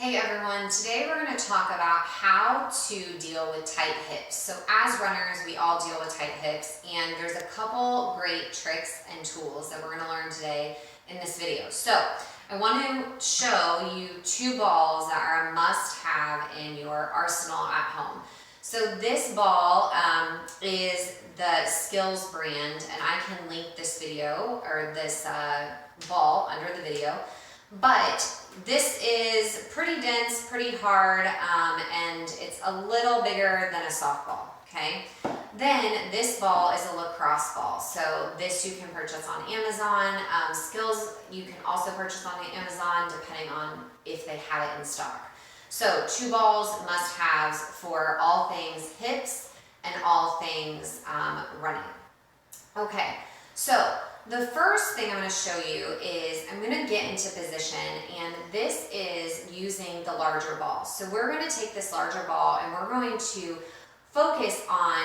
Hey everyone, today we're going to talk about how to deal with tight hips. So as runners, we all deal with tight hips, and there's a couple great tricks and tools that we're going to learn today in this video. So I want to show you two balls that are a must-have in your arsenal at home. So this ball is the Skills brand, and I can link this video or this ball under the video. But this is pretty dense, pretty hard, and it's a little bigger than a softball, okay? Then this ball is a lacrosse ball. So this you can purchase on Amazon. Skills you can also purchase on Amazon depending on if they have it in stock. So two balls must-haves for all things hips and all things running. Okay, so the first thing I'm going to show you is I'm going to get into position, and this is using the larger ball. So we're going to take this larger ball and we're going to focus on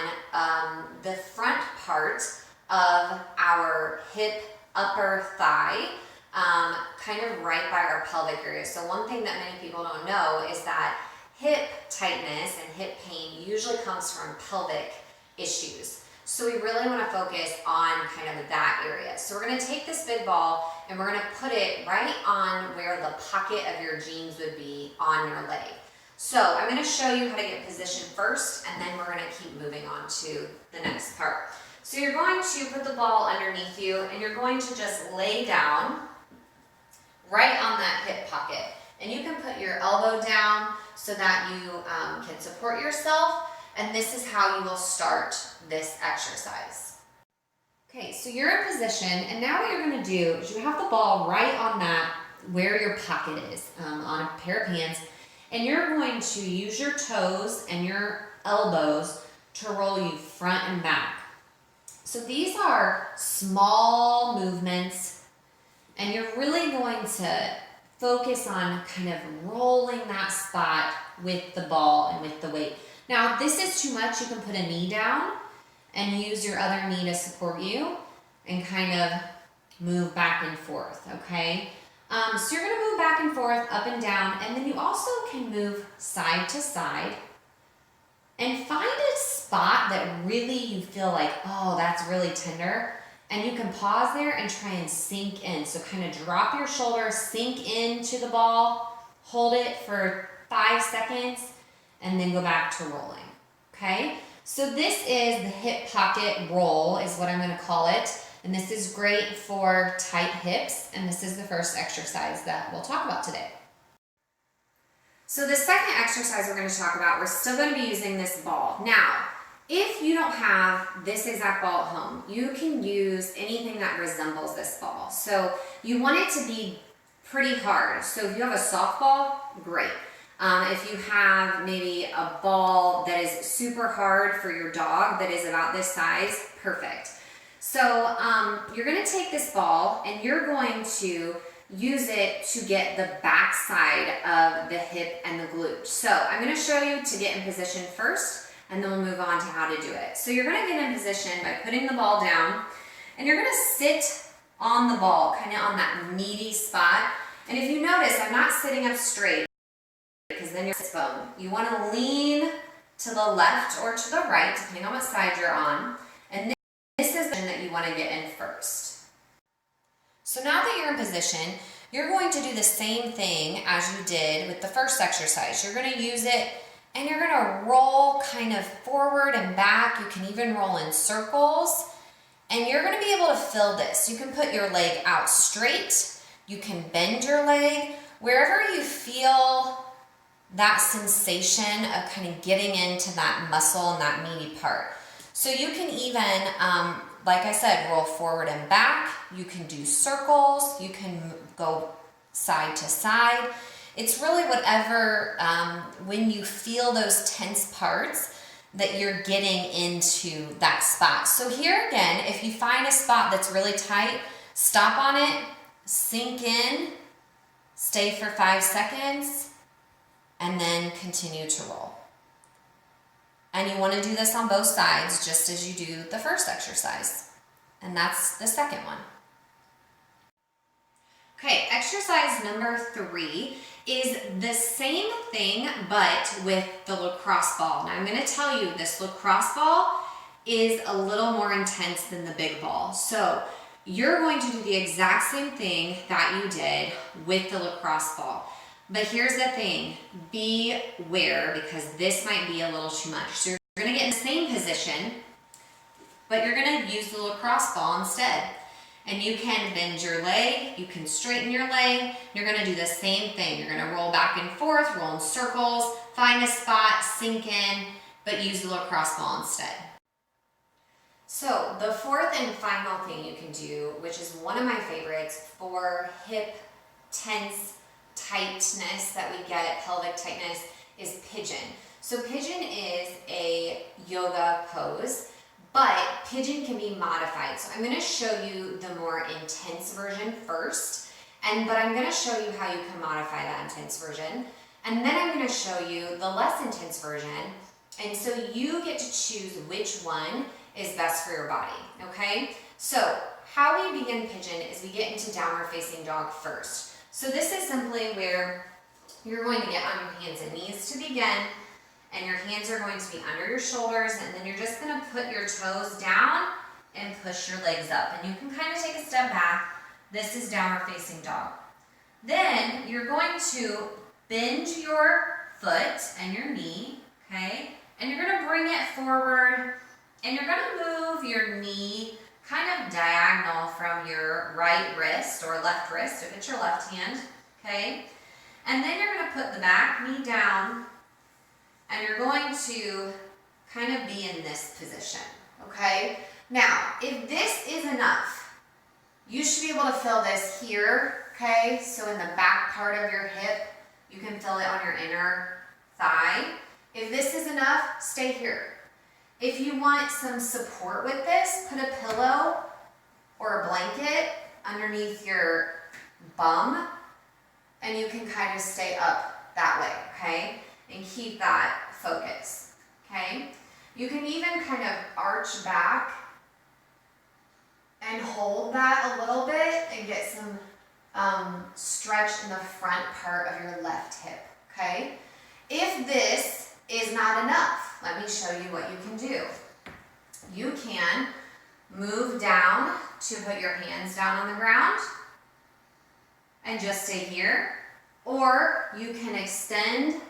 the front part of our hip, upper thigh, kind of right by our pelvic area. So one thing that many people don't know is that hip tightness and hip pain usually comes from pelvic issues. So we really want to focus on kind of that area. So we're going to take this big ball and we're going to put it right on where the pocket of your jeans would be on your leg. So I'm going to show you how to get positioned first, and then we're going to keep moving on to the next part. So you're going to put the ball underneath you, and you're going to just lay down right on that hip pocket. And you can put your elbow down so that you can support yourself. And this is how you will start this exercise. Okay, so you're in position, and now what you're going to do is you have the ball right on that where your pocket is on a pair of hands, and you're going to use your toes and your elbows to roll you front and back. So these are small movements, and you're really going to focus on kind of rolling that spot with the ball and with the weight. Now, if this is too much, you can put a knee down and use your other knee to support you and kind of move back and forth, okay? So you're gonna move back and forth, up and down, and then you also can move side to side and find a spot that really you feel like, oh, that's really tender, and you can pause there and try and sink in. So kind of drop your shoulder, sink into the ball, hold it for 5 seconds, and then go back to rolling, okay? So this is the hip pocket roll is what I'm gonna call it. And this is great for tight hips, and this is the first exercise that we'll talk about today. So the second exercise we're gonna talk about, we're still gonna be using this ball. Now, if you don't have this exact ball at home, you can use anything that resembles this ball. So you want it to be pretty hard. So if you have a softball, great. If you have maybe a ball that is super hard for your dog that is about this size, perfect. So you're going to take this ball and you're going to use it to get the back side of the hip and the glute. So I'm going to show you to get in position first, and then we'll move on to how to do it. So you're going to get in position by putting the ball down, and you're going to sit on the ball, kind of on that meaty spot. And if you notice, I'm not sitting up straight, because then you're sits bone. You want to lean to the left or to the right, depending on what side you're on. And this is the position that you want to get in first. So now that you're in position, you're going to do the same thing as you did with the first exercise. You're going to use it, and you're going to roll kind of forward and back. You can even roll in circles. And you're going to be able to feel this. You can put your leg out straight. You can bend your leg. Wherever you feel that sensation of kind of getting into that muscle and that meaty part. So you can even, like I said, roll forward and back. You can do circles. You can go side to side. It's really whatever, when you feel those tense parts, that you're getting into that spot. So here again, if you find a spot that's really tight, stop on it, sink in, stay for 5 seconds, and then continue to roll. And you want to do this on both sides, just as you do the first exercise. And that's the second one. Okay, exercise number 3 is the same thing, but with the lacrosse ball. Now I'm gonna tell you, this lacrosse ball is a little more intense than the big ball. So you're going to do the exact same thing that you did with the lacrosse ball. But here's the thing, beware, because this might be a little too much. So you're gonna get in the same position, but you're gonna use the lacrosse ball instead. And you can bend your leg, you can straighten your leg. You're gonna do the same thing. You're gonna roll back and forth, roll in circles, find a spot, sink in, but use the lacrosse ball instead. So the fourth and final thing you can do, which is one of my favorites for hip tense tightness that we get, pelvic tightness, is pigeon. So pigeon is a yoga pose, but pigeon can be modified. So I'm gonna show you the more intense version first, but I'm gonna show you how you can modify that intense version. And then I'm gonna show you the less intense version. And so you get to choose which one is best for your body, okay? So how we begin pigeon is we get into downward facing dog first. So this is simply where you're going to get on your hands and knees to begin, and your hands are going to be under your shoulders, and then you're just gonna put your toes down and push your legs up. And you can kind of take a step back. This is downward facing dog. Then you're going to bend your foot and your knee, okay? And you're gonna bring it forward, and you're gonna move your knee kind of diagonal from your right wrist or left wrist, if it's your left hand, okay? And then you're gonna put the back knee down, and you're going to kind of be in this position, okay? Now, if this is enough, you should be able to feel this here, okay? So in the back part of your hip, you can feel it on your inner thigh. If this is enough, stay here. If you want some support with this, put a pillow or a blanket underneath your bum, and you can kind of stay up that way, okay? And keep that focus, okay? You can even kind of arch back and hold that a little bit and get some stretch in the front part of your left hip, okay? If this is not enough, let me show you what you can do. You can move down to put your hands down on the ground and just stay here, or you can extend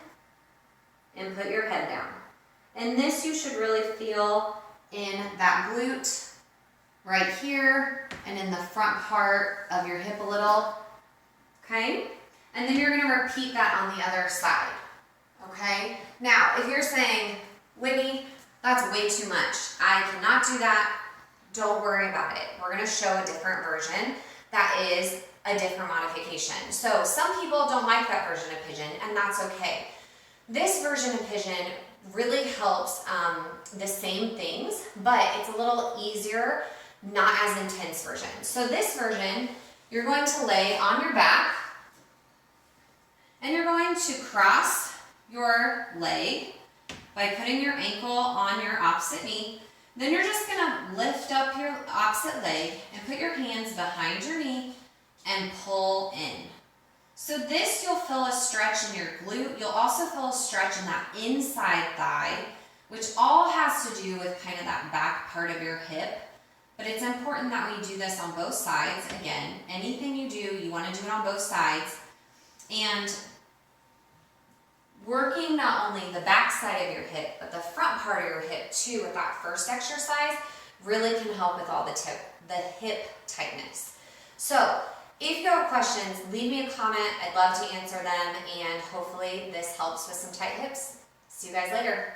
and put your head down. And this you should really feel in that glute right here and in the front part of your hip a little, okay? And then you're gonna repeat that on the other side, okay? Now, if you're saying, Whitney, that's way too much, I cannot do that, don't worry about it. We're gonna show a different version that is a different modification. So some people don't like that version of pigeon, and that's okay. This version of pigeon really helps the same things, but it's a little easier, not as intense version. So this version, you're going to lay on your back, and you're going to cross your leg by putting your ankle on your opposite knee. Then you're just gonna lift up your opposite leg and put your hands behind your knee and pull in. So this, you'll feel a stretch in your glute. You'll also feel a stretch in that inside thigh, which all has to do with kind of that back part of your hip. But it's important that we do this on both sides. Again, anything you do, you want to do it on both sides. And working not only the back side of your hip, but the front part of your hip too with that first exercise really can help with all the hip tightness. So if you have questions, leave me a comment. I'd love to answer them, and hopefully this helps with some tight hips. See you guys later.